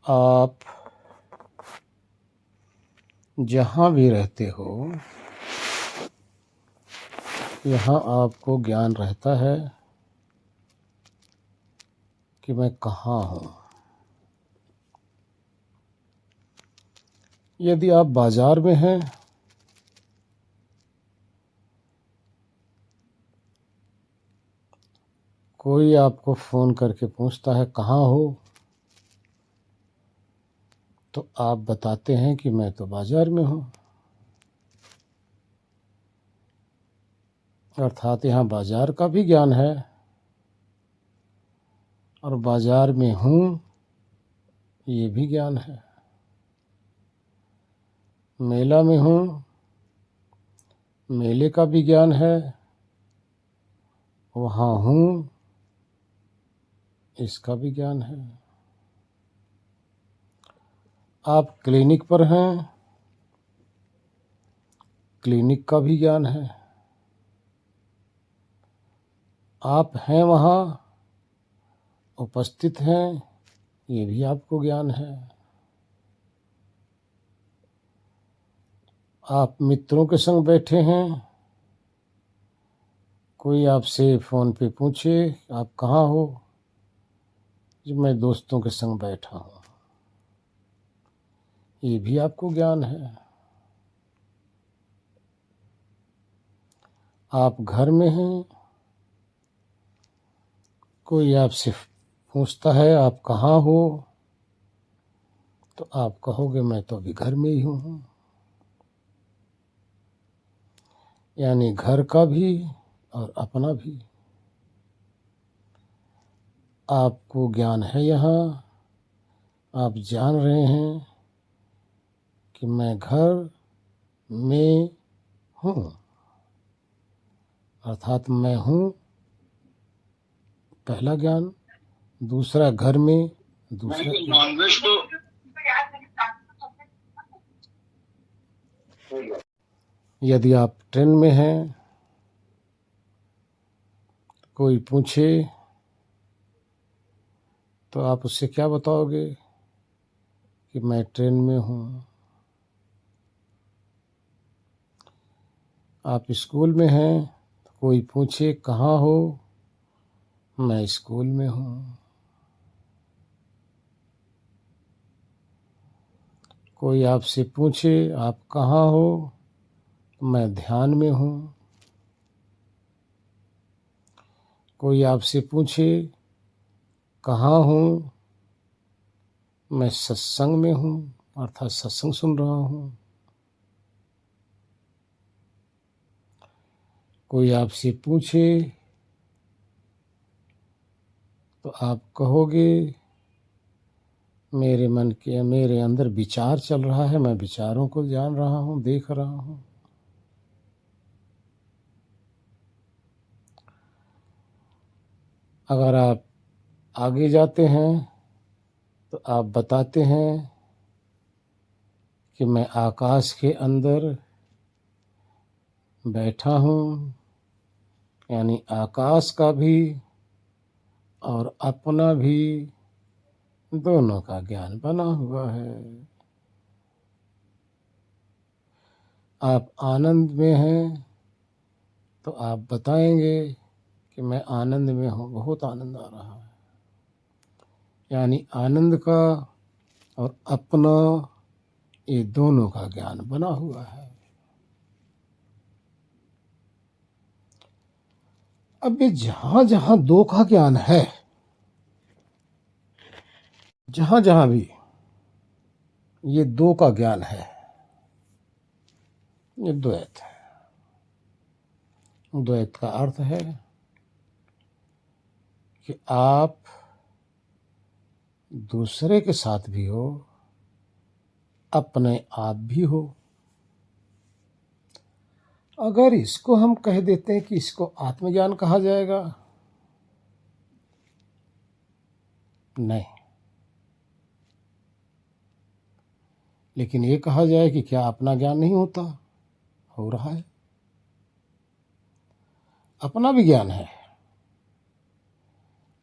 आप जहाँ भी रहते हो, यहाँ आपको ज्ञान रहता है कि मैं कहाँ हूँ। यदि आप बाजार में हैं, कोई आपको फ़ोन करके पूछता है कहाँ हो, तो आप बताते हैं कि मैं तो बाजार में हूँ। अर्थात यहाँ बाजार का भी ज्ञान है और बाजार में हूँ ये भी ज्ञान है। मेला में हूँ, मेले का भी ज्ञान है। वहाँ हूँ, इसका भी ज्ञान है। आप क्लिनिक पर हैं, क्लिनिक का भी ज्ञान है। आप हैं वहाँ, उपस्थित हैं, ये भी आपको ज्ञान है। आप मित्रों के संग बैठे हैं, कोई आपसे फ़ोन पे पूछे आप कहाँ हो, जी मैं दोस्तों के संग बैठा हूँ, ये भी आपको ज्ञान है। आप घर में हैं, कोई आपसे पूछता है आप कहाँ हो, तो आप कहोगे मैं तो अभी घर में ही हूँ। यानी घर का भी और अपना भी आपको ज्ञान है। यहाँ आप जान रहे हैं कि मैं घर में हूँ, अर्थात मैं हूँ पहला ज्ञान। दूसरा घर में, दूसरा नॉनवेज तो यदि आप ट्रेन में हैं, कोई पूछे तो आप उससे क्या बताओगे कि मैं ट्रेन में हूँ। आप स्कूल में हैं, तो कोई पूछे कहाँ हो, मैं स्कूल में हूँ। कोई आपसे पूछे आप कहाँ हो, मैं ध्यान में हूँ। कोई आपसे पूछे कहाँ हूँ, मैं सत्संग में हूँ, अर्थात सत्संग सुन रहा हूँ। कोई आपसे पूछे तो आप कहोगे मेरे अंदर विचार चल रहा है, मैं विचारों को जान रहा हूँ, देख रहा हूँ। अगर आप आगे जाते हैं तो आप बताते हैं कि मैं आकाश के अंदर बैठा हूँ। यानी आकाश का भी और अपना भी दोनों का ज्ञान बना हुआ है। आप आनंद में हैं तो आप बताएंगे कि मैं आनंद में हूँ, बहुत आनंद आ रहा है। यानी आनंद का और अपना ये दोनों का ज्ञान बना हुआ है। अब ये जहाँ जहाँ दो का ज्ञान है, जहाँ जहाँ भी ये दो का ज्ञान है, ये द्वैत है। द्वैत का अर्थ है कि आप दूसरे के साथ भी हो, अपने आप भी हो। अगर इसको हम कह देते हैं कि इसको आत्मज्ञान कहा जाएगा, नहीं। लेकिन ये कहा जाए कि क्या अपना ज्ञान नहीं होता, हो रहा है। अपना भी ज्ञान है,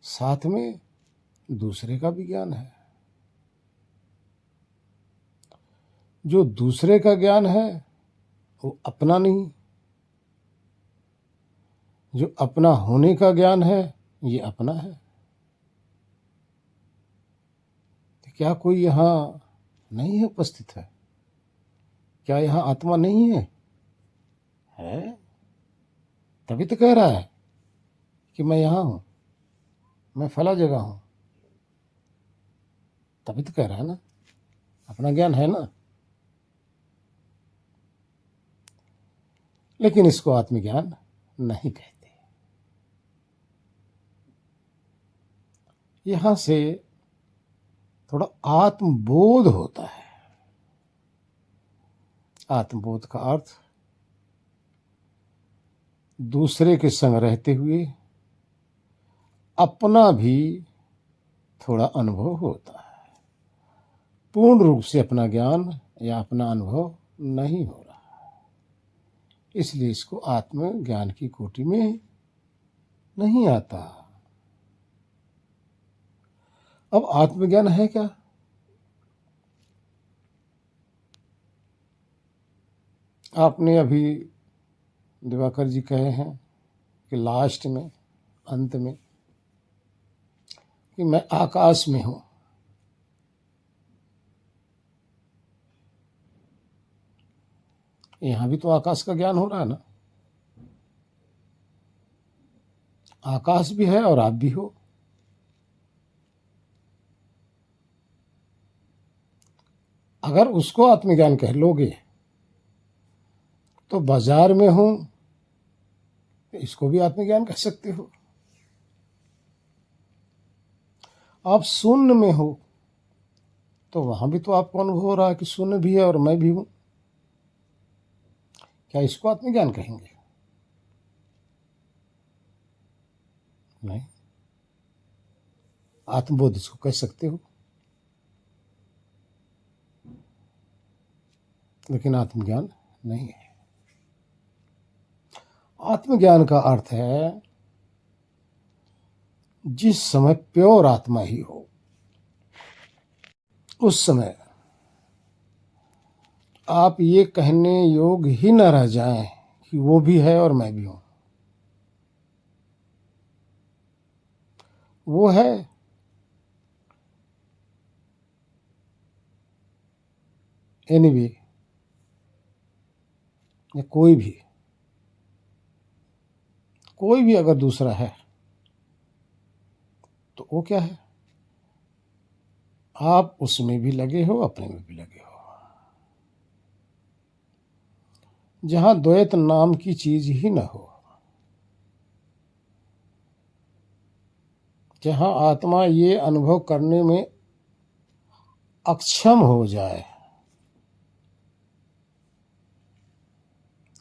साथ में दूसरे का भी ज्ञान है। जो दूसरे का ज्ञान है वो अपना नहीं, जो अपना होने का ज्ञान है ये अपना है। तो क्या कोई यहाँ नहीं है, उपस्थित है? क्या यहाँ आत्मा नहीं है? है, तभी तो कह रहा है कि मैं यहाँ हूँ, मैं फला जगह हूँ। तभी तो कह रहा है ना, अपना ज्ञान है ना। लेकिन इसको आत्मज्ञान नहीं कहते। यहां से थोड़ा आत्मबोध होता है। आत्मबोध का अर्थ दूसरे के संग रहते हुए अपना भी थोड़ा अनुभव होता है। पूर्ण रूप से अपना ज्ञान या अपना अनुभव नहीं हो रहा, इसलिए इसको आत्मज्ञान की कोटि में नहीं आता। अब आत्मज्ञान है क्या? आपने अभी दिवाकर जी कहे हैं कि लास्ट में, अंत में, कि मैं आकाश में हूं। यहां भी तो आकाश का ज्ञान हो रहा है ना। आकाश भी है और आप भी हो। अगर उसको आत्मज्ञान कह लोगे तो बाजार में हूं, इसको भी आत्मज्ञान कह सकते हो। आप शून्य में हो तो वहां भी तो आपको अनुभव हो रहा है कि शून्य भी है और मैं भी हूं। क्या इसको आत्मज्ञान कहेंगे? नहीं। आत्मबोध इसको कह सकते हो, लेकिन आत्मज्ञान नहीं है। आत्मज्ञान का अर्थ है जिस समय प्योर आत्मा ही हो, उस समय आप ये कहने योग्य ही न रह जाएं कि वो भी है और मैं भी हूं। वो है, एनीवे, या कोई भी अगर दूसरा है तो वो क्या है? आप उसमें भी लगे हो, अपने में भी लगे हो। जहां द्वैत नाम की चीज ही न हो, जहां आत्मा ये अनुभव करने में अक्षम हो जाए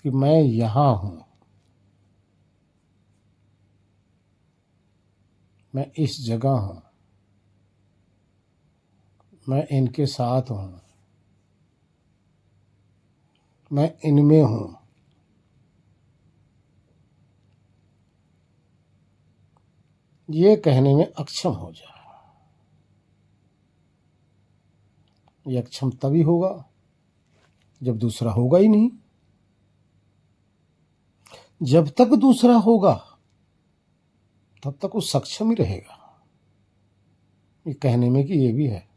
कि मैं यहां हूं, मैं इस जगह हूं, मैं इनके साथ हूं, मैं इनमें हूं, ये कहने में अक्षम हो जाए। ये अक्षम तभी होगा जब दूसरा होगा ही नहीं। जब तक दूसरा होगा तब तक वो सक्षम ही रहेगा ये कहने में कि ये भी है,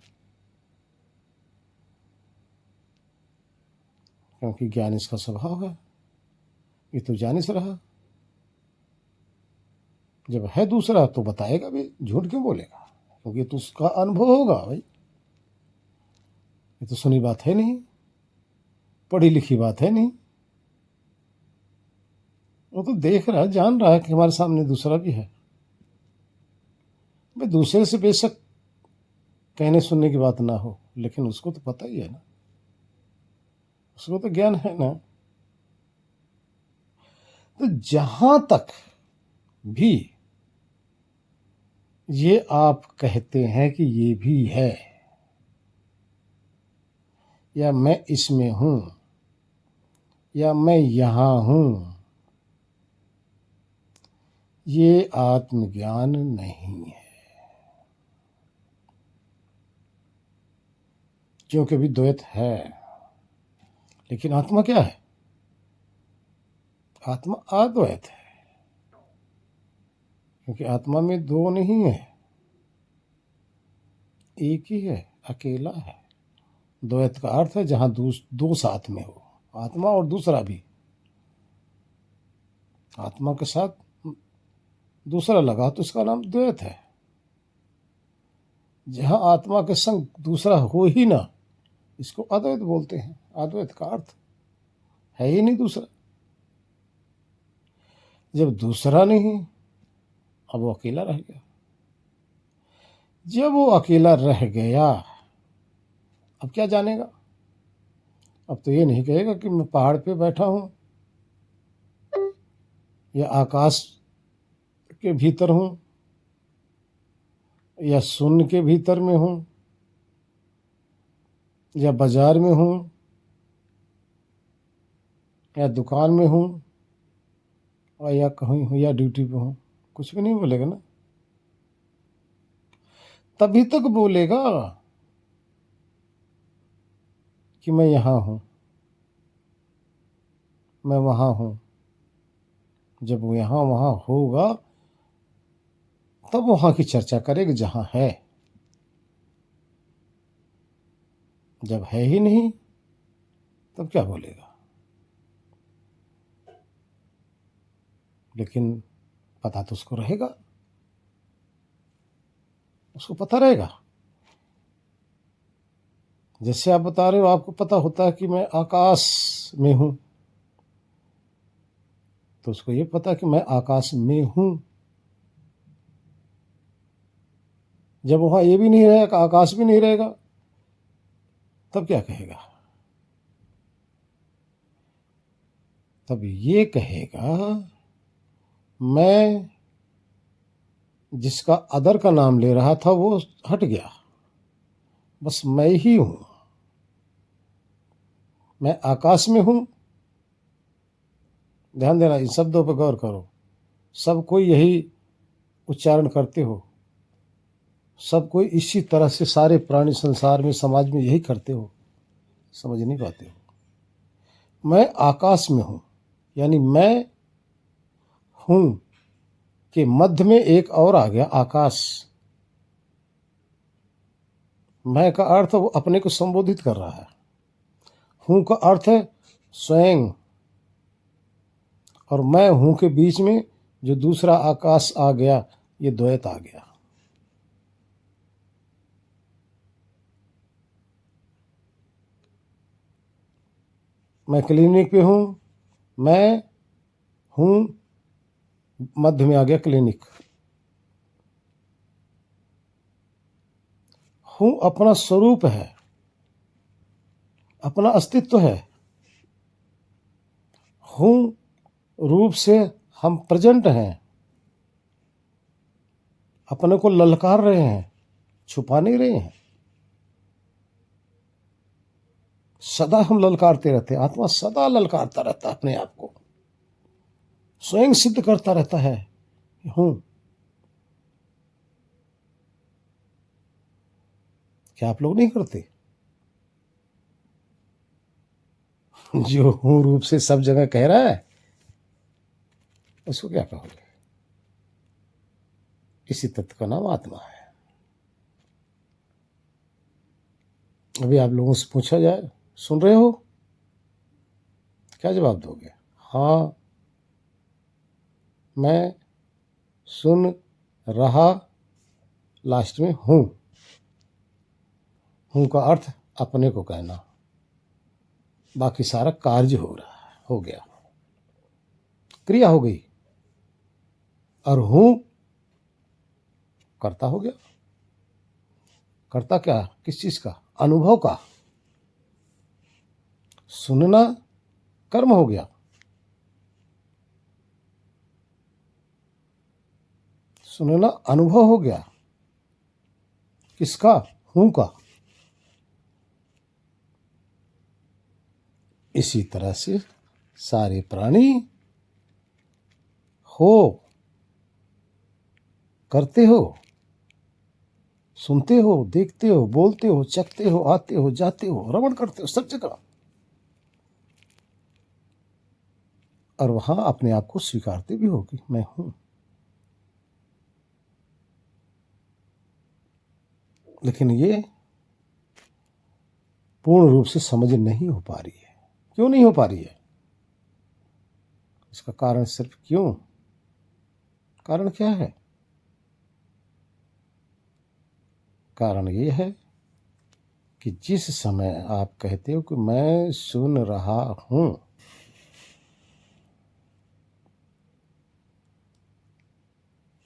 क्योंकि ज्ञान इसका स्वभाव है। ये तो जान से रहा, जब है दूसरा तो बताएगा भी, झूठ क्यों बोलेगा? क्योंकि तो उसका अनुभव होगा भाई। ये तो सुनी बात है नहीं, पढ़ी लिखी बात है नहीं। वो तो देख रहा है, जान रहा है कि हमारे सामने दूसरा भी है। भाई दूसरे से बेशक कहने सुनने की बात ना हो, लेकिन उसको तो पता ही है ना, उसको तो ज्ञान है ना। तो जहां तक भी ये आप कहते हैं कि ये भी है, या मैं इसमें हूं, या मैं यहां हूं, ये आत्मज्ञान नहीं है। क्योंकि भी द्वैत है, लेकिन आत्मा क्या है? आत्मा अद्वैत है, क्योंकि आत्मा में दो नहीं है, एक ही है, अकेला है। द्वैत का अर्थ है जहां दो साथ में हो, आत्मा और दूसरा भी। आत्मा के साथ दूसरा लगा तो इसका नाम द्वैत है। जहां आत्मा के संग दूसरा हो ही ना, इसको अद्वैत बोलते हैं। अद्वैत का अर्थ है ही नहीं दूसरा। जब दूसरा नहीं, अब वो अकेला रह गया। जब वो अकेला रह गया, अब क्या जानेगा? अब तो ये नहीं कहेगा कि मैं पहाड़ पे बैठा हूं या आकाश के भीतर हूं या शून्य के भीतर में हूं या बाजार में हूं या दुकान में हूं और या कहीं हूं या ड्यूटी पे हूं। कुछ भी नहीं बोलेगा ना। तभी तक बोलेगा कि मैं यहां हूं, मैं वहां हूं। जब वो यहां वहां होगा तब वहां की चर्चा करेगा जहां है। जब है ही नहीं तब क्या बोलेगा? लेकिन पता तो उसको रहेगा, उसको पता रहेगा। जैसे आप बता रहे हो, आपको पता होता है कि मैं आकाश में हूं, तो उसको ये पता कि मैं आकाश में हूं। जब वहां ये भी नहीं रहेगा, आकाश भी नहीं रहेगा, तब क्या कहेगा? तब ये कहेगा, मैं जिसका अदर का नाम ले रहा था वो हट गया, बस मैं ही हूं। मैं आकाश में हूं। ध्यान देना, इन शब्दों पर गौर करो। सब कोई यही उच्चारण करते हो, सब कोई इसी तरह से, सारे प्राणी संसार में, समाज में यही करते हो, समझ नहीं पाते हो। मैं आकाश में हूं, यानी मैं हूं के मध्य में एक और आ गया, आकाश। मैं का अर्थ वो अपने को संबोधित कर रहा है। हूं का अर्थ है स्वयं, और मैं हूं के बीच में जो दूसरा आकाश आ गया, ये द्वैत आ गया। मैं क्लिनिक पे हूं, मैं हूं, मध्य में आ गया क्लिनिक। हूं अपना स्वरूप है, अपना अस्तित्व है। हूं रूप से हम प्रेजेंट हैं, अपने को ललकार रहे हैं, छुपा नहीं रहे हैं। सदा हम ललकारते रहते हैं। आत्मा सदा ललकारता रहता है अपने आप को, स्वयं सिद्ध करता रहता है हूं। क्या आप लोग नहीं करते? जो हूं रूप से सब जगह कह रहा है, उसको क्या कहोगे? इसी तत्व का नाम आत्मा है। अभी आप लोगों से पूछा जाए, सुन रहे हो, क्या जवाब दोगे? हाँ, मैं सुन रहा, लास्ट में हूं। हूं का अर्थ अपने को कहना, बाकी सारा कार्य हो रहा है, हो गया, क्रिया हो गई। और हूं कर्ता हो गया। कर्ता क्या? किस चीज का? अनुभव का। सुनना कर्म हो गया, सुनना अनुभव हो गया। किसका? हूं का। इसी तरह से सारे प्राणी हो, करते हो, सुनते हो, देखते हो, बोलते हो, चखते हो, आते हो, जाते हो, रमण करते हो, सब जगह और वहां अपने आप को स्वीकारते भी होगी, मैं हूं। लेकिन ये पूर्ण रूप से समझ नहीं हो पा रही है। क्यों नहीं हो पा रही है? इसका कारण सिर्फ क्यों, कारण क्या है? कारण ये है कि जिस समय आप कहते हो कि मैं सुन रहा हूं,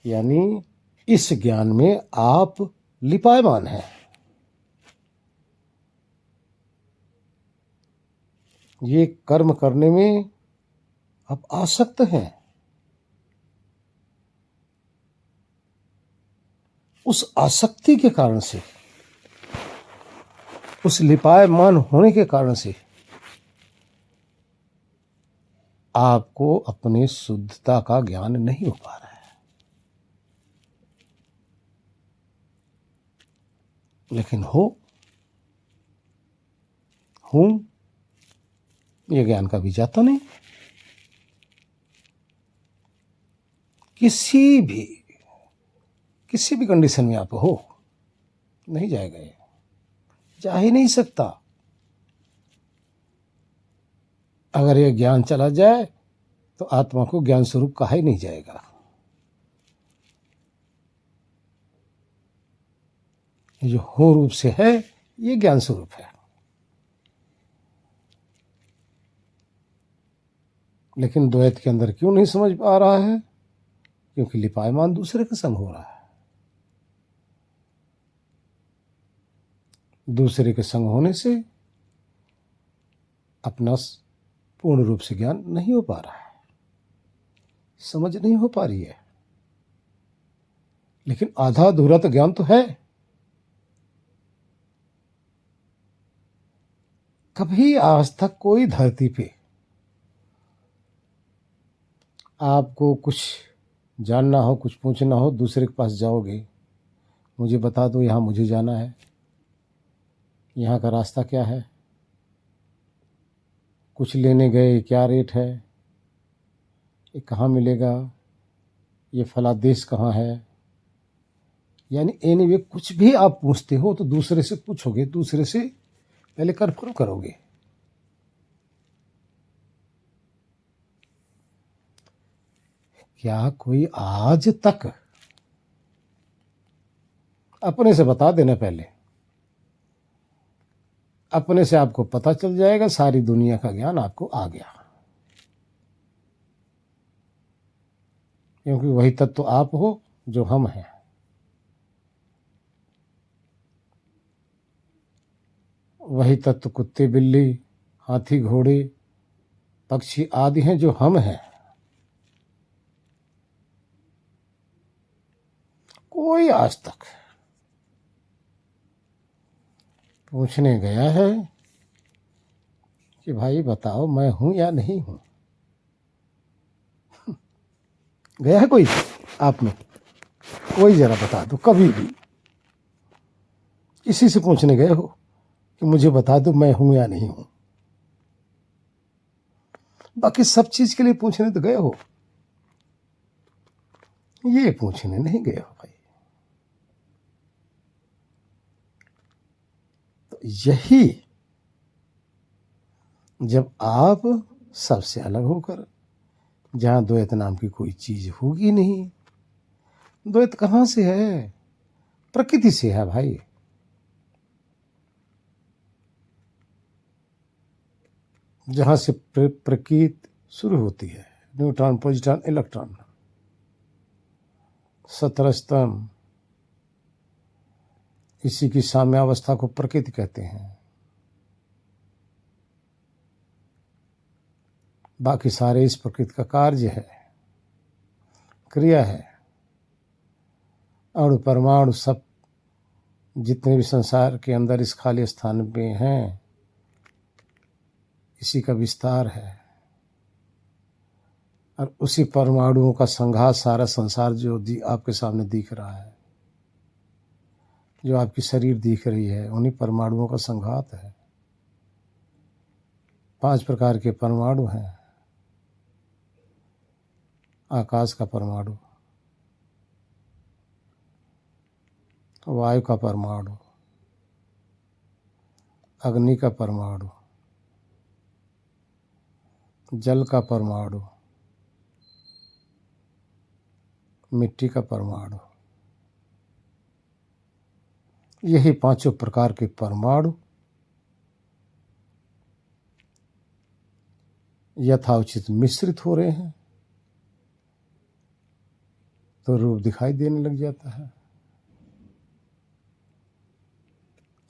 यानी इस ज्ञान में आप लिपायमान हैं। ये कर्म करने में आप आसक्त हैं। उस आसक्ति के कारण से, उस लिपायमान होने के कारण से आपको अपनी शुद्धता का ज्ञान नहीं हो पा रहा है। लेकिन हूं ये ज्ञान का भी जाता नहीं। किसी भी कंडीशन में आप हो, नहीं जाएगा, ये जा ही नहीं सकता। अगर ये ज्ञान चला जाए तो आत्मा को ज्ञान स्वरूप कहा ही नहीं जाएगा। ये जो हो रूप से है, ये ज्ञान स्वरूप है। लेकिन द्वैत के अंदर क्यों नहीं समझ पा रहा है? क्योंकि लिपायमान दूसरे के संग हो रहा है। दूसरे के संग होने से अपना पूर्ण रूप से ज्ञान नहीं हो पा रहा है, समझ नहीं हो पा रही है। लेकिन आधा अधूरा तो ज्ञान तो है। कभी आज तक कोई धरती पे आपको कुछ जानना हो, कुछ पूछना हो, दूसरे के पास जाओगे, मुझे बता दो यहाँ मुझे जाना है, यहाँ का रास्ता क्या है, कुछ लेने गए क्या रेट है, ये कहाँ मिलेगा, ये फला देश कहाँ है, यानी एनीवे कुछ भी आप पूछते हो तो दूसरे से पूछोगे, दूसरे से पहले कन्फर्म करोगे। क्या कोई आज तक अपने से बता देना, पहले अपने से आपको पता चल जाएगा, सारी दुनिया का ज्ञान आपको आ गया, क्योंकि वही तत्व आप हो जो हम हैं। वही तत्व कुत्ते बिल्ली हाथी घोड़े पक्षी आदि हैं जो हम हैं। कोई आज तक पूछने गया है कि भाई बताओ मैं हूं या नहीं हूं? गया है कोई आप में? कोई जरा बता दो, कभी भी किसी से पूछने गए हो कि मुझे बता दो मैं हूं या नहीं हूं? बाकी सब चीज के लिए पूछने तो गए हो, ये पूछने नहीं गए हो भाई। तो यही जब आप सबसे अलग होकर, जहां द्वैत नाम की कोई चीज होगी नहीं, द्वैत कहां से है? प्रकृति से है भाई। जहां से प्रकृति शुरू होती है, न्यूट्रॉन प्रोटॉन इलेक्ट्रॉन, सतरस्तम, इसी की साम्यावस्था को प्रकृति कहते हैं। बाकी सारे इस प्रकृति का कार्य है, क्रिया है। अणु परमाणु सब जितने भी संसार के अंदर इस खाली स्थान में हैं, इसी का विस्तार है। और उसी परमाणुओं का संघात सारा संसार जो आपके सामने दिख रहा है, जो आपकी शरीर दिख रही है, उन्हीं परमाणुओं का संघात है। 5 प्रकार के परमाणु हैं। आकाश का परमाणु, वायु का परमाणु, अग्नि का परमाणु, जल का परमाणु, मिट्टी का परमाणु, यही पांचों प्रकार के परमाणु यथाउचित मिश्रित हो रहे हैं तो रूप दिखाई देने लग जाता है,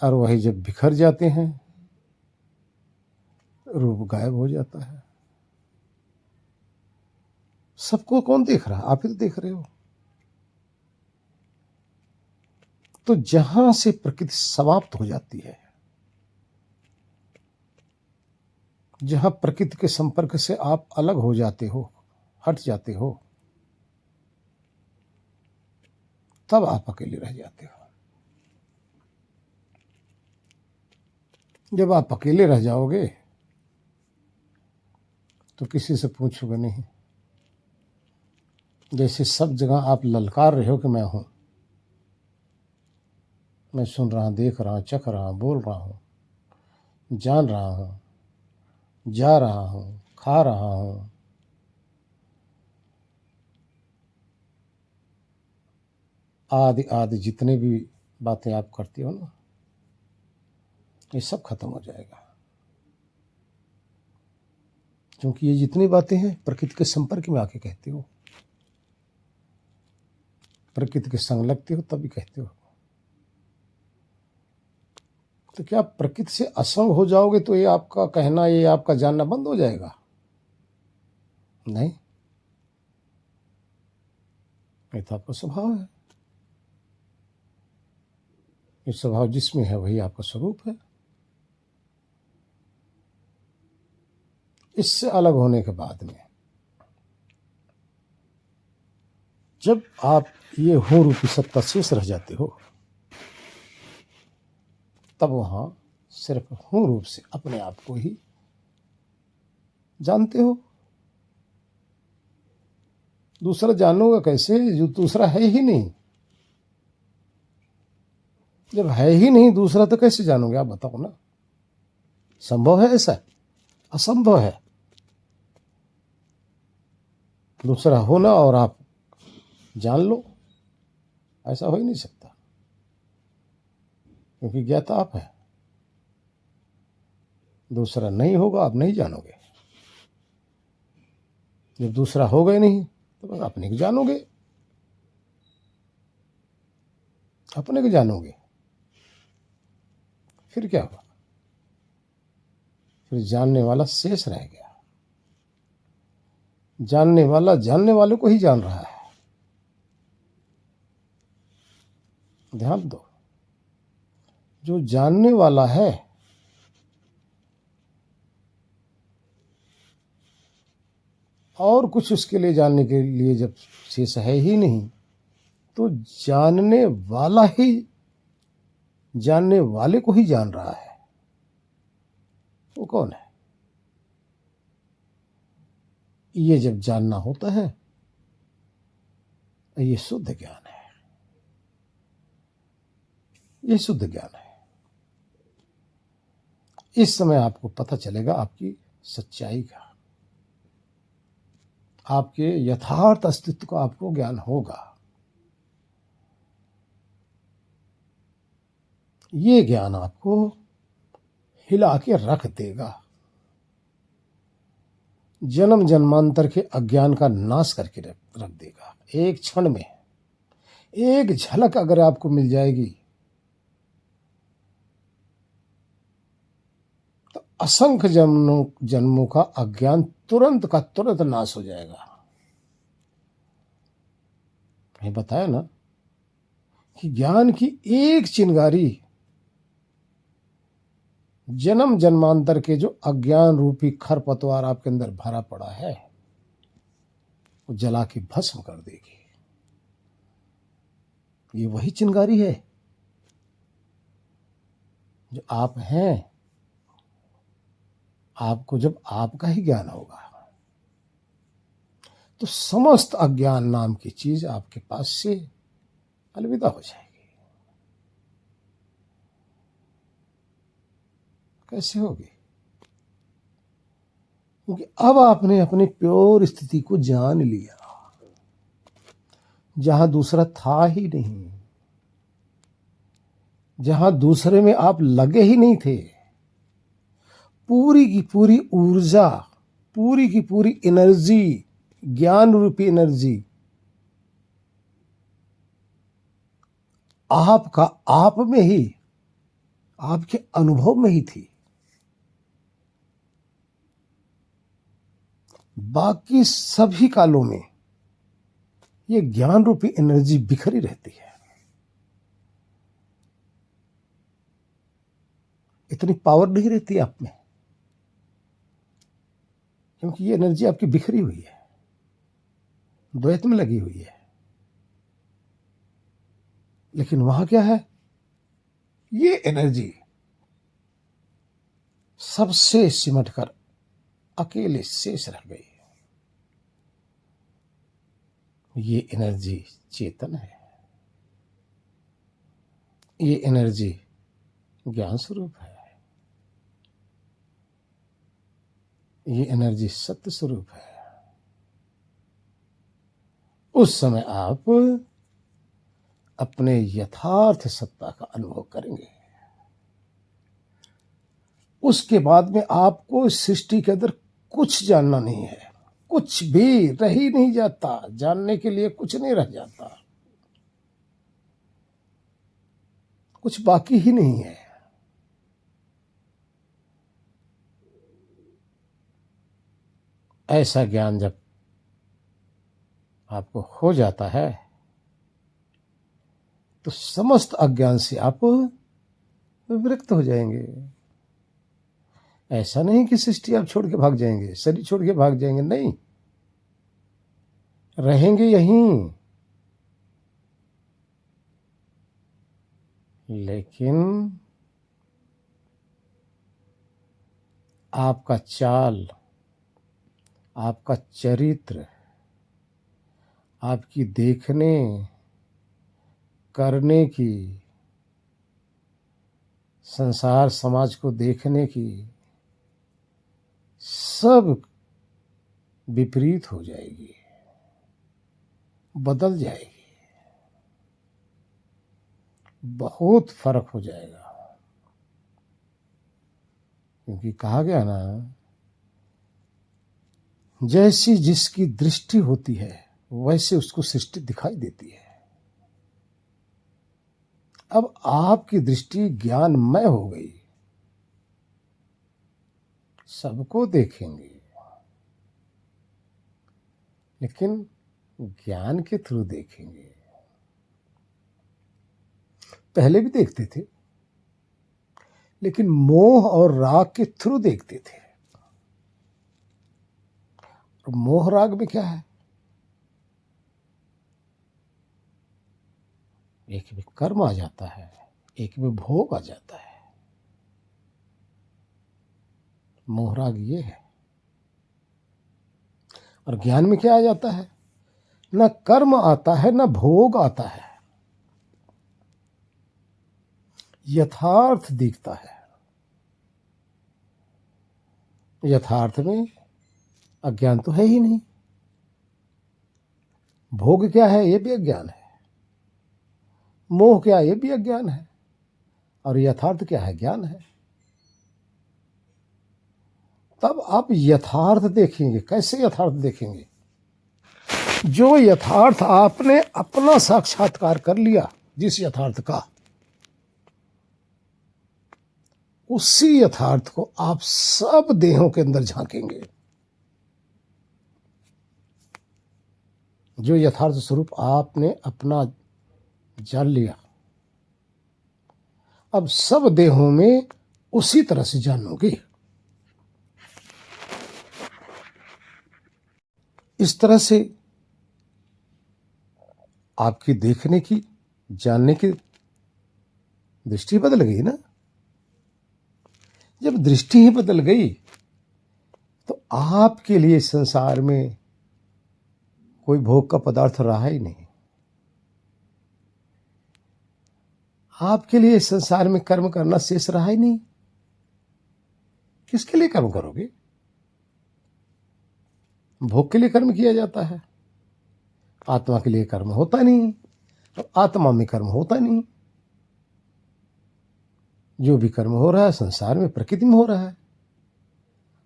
और वही जब बिखर जाते हैं रूप गायब हो जाता है। सबको कौन देख रहा है? आप ही तो देख रहे हो। तो जहां से प्रकृति समाप्त हो जाती है, जहां प्रकृति के संपर्क से आप अलग हो जाते हो, हट जाते हो, तब आप अकेले रह जाते हो। जब आप अकेले रह जाओगे तो किसी से पूछोगे नहीं। जैसे सब जगह आप ललकार रहे हो कि मैं हूं, मैं सुन रहा हूं, देख रहा हूं, चख रहा हूं, बोल रहा हूं, जान रहा हूं, जा रहा हूं, खा रहा हूं, आदि आदि जितने भी बातें आप करती हो ना, ये सब खत्म हो जाएगा। क्योंकि ये जितनी बातें हैं प्रकृति के संपर्क में आके कहते हो, प्रकृति के संग लगते हो तभी कहते हो। तो क्या प्रकृति से असंग हो जाओगे तो ये आपका कहना, ये आपका जानना बंद हो जाएगा? नहीं, ये तो आपका स्वभाव है। ये स्वभाव जिसमें है वही आपका स्वरूप है। इससे अलग होने के बाद में जब आप ये हो रूपी सत्ता शेष रह जाते हो, तब वहां सिर्फ हूं रूप से अपने आप को ही जानते हो। दूसरा जानोगे कैसे जो दूसरा है ही नहीं? जब है ही नहीं दूसरा तो कैसे जानोगे? आप बताओ ना। संभव है ऐसा? असंभव है। दूसरा होना और आप जान लो, ऐसा हो ही नहीं सकता, क्योंकि ज्ञाता आप है। दूसरा नहीं होगा, आप नहीं जानोगे। जब दूसरा होगा ही नहीं तो अपने को जानोगे, अपने को जानोगे, फिर क्या होगा? फिर जानने वाला शेष रह गया। जानने वाला जानने वाले को ही जान रहा है। ध्यान दो, जो जानने वाला है और कुछ उसके लिए जानने के लिए जब शेष है ही नहीं, तो जानने वाला ही जानने वाले को ही जान रहा है। वो कौन है? ये जब जानना होता है, ये शुद्ध ज्ञान है। ये शुद्ध ज्ञान है। इस समय आपको पता चलेगा आपकी सच्चाई का, आपके यथार्थ अस्तित्व का आपको ज्ञान होगा। ये ज्ञान आपको हिला के रख देगा, जन्म जन्मांतर के अज्ञान का नाश करके रख देगा। एक क्षण में एक झलक अगर आपको मिल जाएगी तो असंख्य जन्मों का अज्ञान तुरंत का तुरंत नाश हो जाएगा। मैं बताया ना कि ज्ञान की एक चिंगारी जन्म जन्मांतर के जो अज्ञान रूपी खरपतवार आपके अंदर भरा पड़ा है वो जला के भस्म कर देगी। ये वही चिंगारी है जो आप हैं। आपको जब आपका ही ज्ञान होगा तो समस्त अज्ञान नाम की चीज आपके पास से अलविदा हो जाएगी। कैसे होगी? क्योंकि अब आपने अपनी प्योर स्थिति को जान लिया, जहां दूसरा था ही नहीं, जहां दूसरे में आप लगे ही नहीं थे। पूरी की पूरी ऊर्जा, पूरी की पूरी एनर्जी, ज्ञान रूपी एनर्जी आपका आप में ही, आपके अनुभव में ही थी। बाकी सभी कालों में ये ज्ञान रूपी एनर्जी बिखरी रहती है। इतनी पावर नहीं रहती आप में, क्योंकि ये एनर्जी आपकी बिखरी हुई है, द्वैत में लगी हुई है। लेकिन वहां क्या है? ये एनर्जी सबसे सिमटकर अकेले शेष रह गई। ये एनर्जी चेतन है, ये एनर्जी ज्ञान स्वरूप है, ये एनर्जी सत्य स्वरूप है। उस समय आप अपने यथार्थ सत्ता का अनुभव करेंगे। उसके बाद में आपको सृष्टि के अंदर कुछ जानना नहीं है, कुछ भी रह ही नहीं जाता, जानने के लिए कुछ नहीं रह जाता, कुछ बाकी ही नहीं है। ऐसा ज्ञान जब आपको हो जाता है तो समस्त अज्ञान से आप विरक्त हो जाएंगे। ऐसा नहीं कि सृष्टि आप छोड़ के भाग जाएंगे, शरीर छोड़ के भाग जाएंगे, नहीं, रहेंगे यहीं। लेकिन आपका चाल, आपका चरित्र, आपकी देखने करने की, संसार समाज को देखने की, सब विपरीत हो जाएगी, बदल जाएगी, बहुत फर्क हो जाएगा। क्योंकि कहा गया ना, जैसी जिसकी दृष्टि होती है वैसे उसको सृष्टि दिखाई देती है। अब आपकी दृष्टि ज्ञानमय हो गई, सबको देखेंगे, लेकिन ज्ञान के थ्रू देखेंगे। पहले भी देखते थे, लेकिन मोह और राग के थ्रू देखते थे। और मोह राग में क्या है? एक में कर्म आ जाता है, एक में भोग आ जाता है। मोह राग ये है। और ज्ञान में क्या आ जाता है? न कर्म आता है, न भोग आता है, यथार्थ दिखता है। यथार्थ में अज्ञान तो है ही नहीं। भोग क्या है? ये भी अज्ञान है। मोह क्या है? ये भी अज्ञान है। और यथार्थ क्या है? ज्ञान है। तब आप यथार्थ देखेंगे। कैसे यथार्थ देखेंगे? जो यथार्थ आपने अपना साक्षात्कार कर लिया, जिस यथार्थ का, उसी यथार्थ को आप सब देहों के अंदर झांकेंगे। जो यथार्थ स्वरूप आपने अपना जान लिया, अब सब देहों में उसी तरह से जानोगे। इस तरह से आपकी देखने की, जानने की दृष्टि बदल गई ना। जब दृष्टि ही बदल गई तो आपके लिए संसार में कोई भोग का पदार्थ रहा ही नहीं। आपके लिए इस संसार में कर्म करना शेष रहा ही नहीं। किसके लिए कर्म करोगे? भोग के लिए कर्म किया जाता है, आत्मा के लिए कर्म होता नहीं, और आत्मा में कर्म होता नहीं। जो भी कर्म हो रहा है संसार में, प्रकृति में हो रहा है,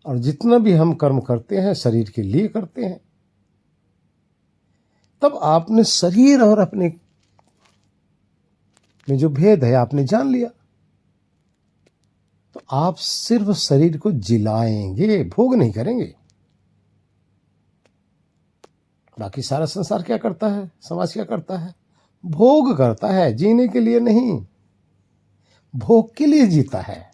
और जितना भी हम कर्म करते हैं शरीर के लिए करते हैं। तब आपने शरीर और अपने में जो भेद है आपने जान लिया, तो आप सिर्फ शरीर को जिलाएंगे, भोग नहीं करेंगे। बाकी सारा संसार क्या करता है, समाज क्या करता है? भोग करता है, जीने के लिए नहीं, भोग के लिए जीता है।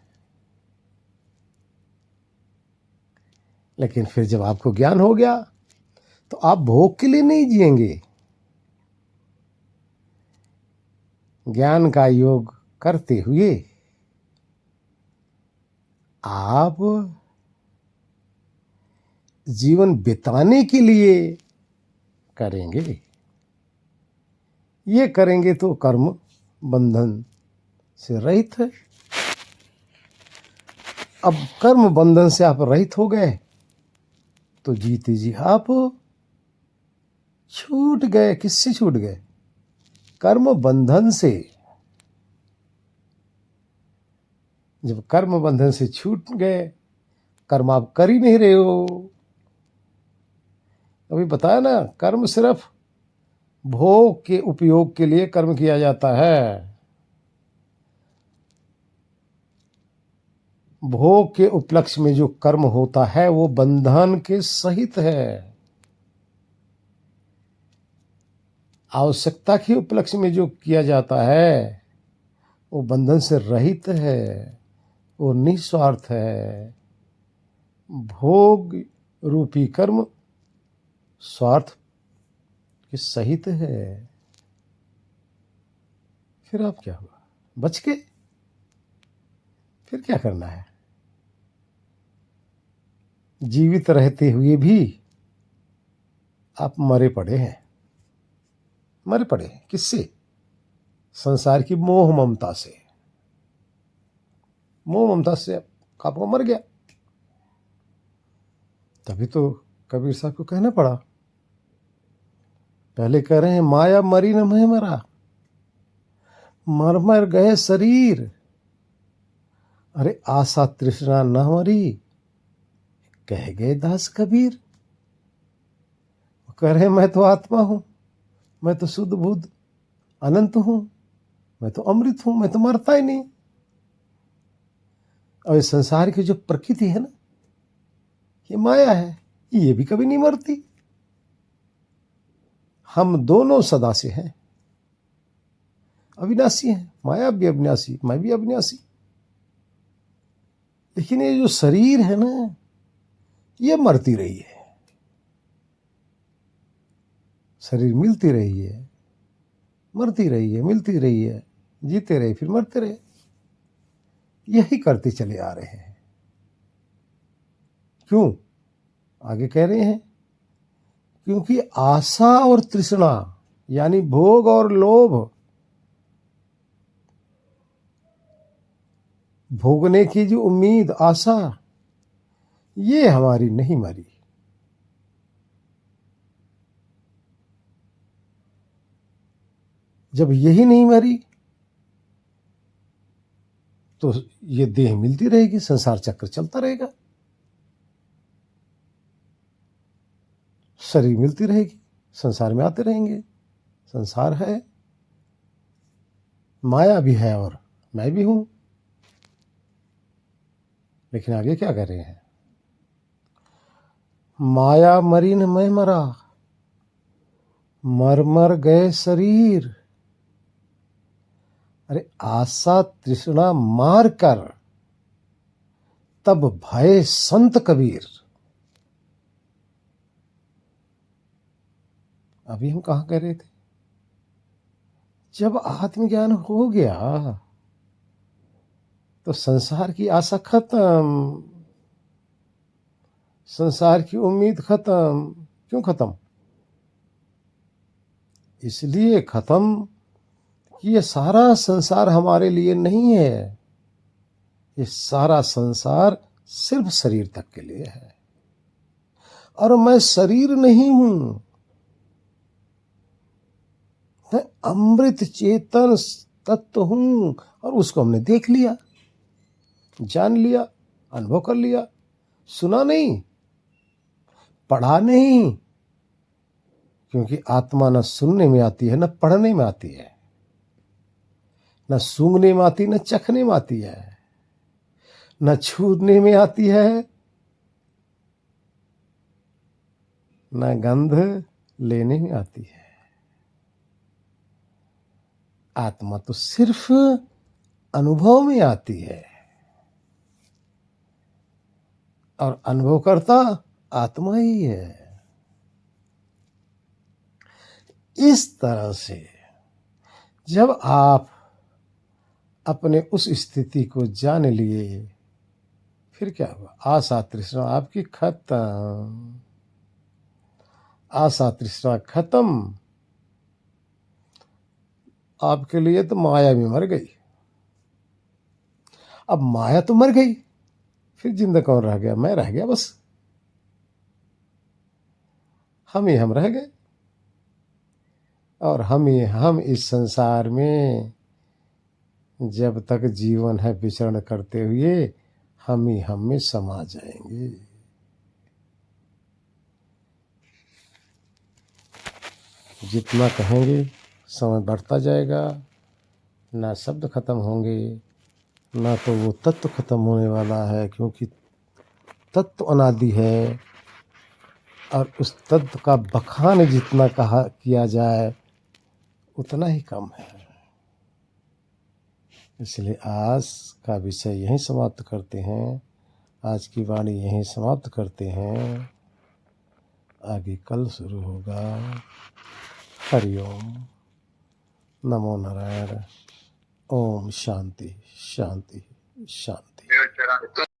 लेकिन फिर जब आपको ज्ञान हो गया तो आप भोग के लिए नहीं जिएंगे। ज्ञान का योग करते हुए आप जीवन बिताने के लिए करेंगे। ये करेंगे तो कर्म बंधन से रहित है। अब कर्म बंधन से आप रहित हो गए तो जीते जी आप छूट गए। किससे छूट गए? कर्म बंधन से। जब कर्म बंधन से छूट गए, कर्म आप कर ही नहीं रहे हो। अभी बताया ना, कर्म सिर्फ भोग के उपयोग के लिए कर्म किया जाता है। भोग के उपलक्ष्य में जो कर्म होता है वो बंधन के सहित है। आवश्यकता के उपलक्ष्य में जो किया जाता है वो बंधन से रहित है, वो निस्वार्थ है। भोग रूपी कर्म स्वार्थ के सहित है। फिर आप क्या हुआ? बच के फिर क्या करना है? जीवित रहते हुए भी आप मरे पड़े हैं। मरे पड़े हैं किससे? संसार की मोह ममता से। मोह ममता से आपको मर गया। तभी तो कबीर साहब को कहना पड़ा। पहले कह रहे हैं माया मरी न मैं मरा, मर मर गए शरीर। अरे आशा तृष्णा न मरी, कह गए दास कबीर। कह रहे मैं तो आत्मा हूं, मैं तो शुद्ध बुद्ध अनंत हूं, मैं तो अमृत हूं, मैं तो मरता ही नहीं। और इस संसार की जो प्रकृति है ना, ये माया है, ये भी कभी नहीं मरती। हम दोनों सदा से हैं, अविनाशी हैं। माया भी अविनाशी, मैं भी अविनाशी। लेकिन ये जो शरीर है ना, ये मरती रही है। शरीर मिलती रही है, मरती रही है, मिलती रही है, जीते रहे फिर मरते रहे। यही करते चले आ रहे हैं। क्यों? आगे कह रहे हैं क्योंकि आशा और तृष्णा यानी भोग और लोभ, भोगने की जो उम्मीद, आशा, ये हमारी नहीं मरी। जब यही नहीं मरी तो ये देह मिलती रहेगी, संसार चक्र चलता रहेगा। शरीर मिलती रहेगी, संसार में आते रहेंगे। संसार है, माया भी है और मैं भी हूं। लेकिन आगे क्या कर रहे हैं? माया मरी न मैं मरा, मर मर गए शरीर। अरे आशा तृष्णा मार कर तब भय संत कबीर। अभी हम कहां कह रहे थे? जब आत्मज्ञान हो गया तो संसार की आशा खत्म, संसार की उम्मीद खत्म। क्यों खत्म? इसलिए खत्म कि ये सारा संसार हमारे लिए नहीं है। ये सारा संसार सिर्फ शरीर तक के लिए है, और मैं शरीर नहीं हूं, मैं अमृत चेतन तत्व हूं। और उसको हमने देख लिया, जान लिया, अनुभव कर लिया। सुना नहीं, पढ़ा नहीं, क्योंकि आत्मा न सुनने में आती है न पढ़ने में आती है, न सूंघने में आती न चखने में आती है, न छूने में आती है, न गंध लेने में आती है। आत्मा तो सिर्फ अनुभव में आती है, और अनुभव करता आत्मा ही है। इस तरह से जब आप अपने उस स्थिति को जान लिए, फिर क्या हुआ? आशा तृष्णा आपकी खत्म, आशा तृष्णा खत्म। आपके लिए तो माया भी मर गई। अब माया तो मर गई, फिर जिंदा कौन रह गया? मैं रह गया बस, हम ही हम रह गए। और हम इस संसार में जब तक जीवन है विचरण करते हुए हम ही हम में समा जाएंगे। जितना कहेंगे समय बढ़ता जाएगा, ना शब्द खत्म होंगे, ना तो वो तत्व खत्म होने वाला है, क्योंकि तत्व अनादि है। और उस तत्व का बखान जितना कहा किया जाए उतना ही कम है। इसलिए आज का विषय यहीं समाप्त करते हैं, आज की वाणी यहीं समाप्त करते हैं। आगे कल शुरू होगा। हरिओम, नमो नारायण। ओम शांति शांति शांति।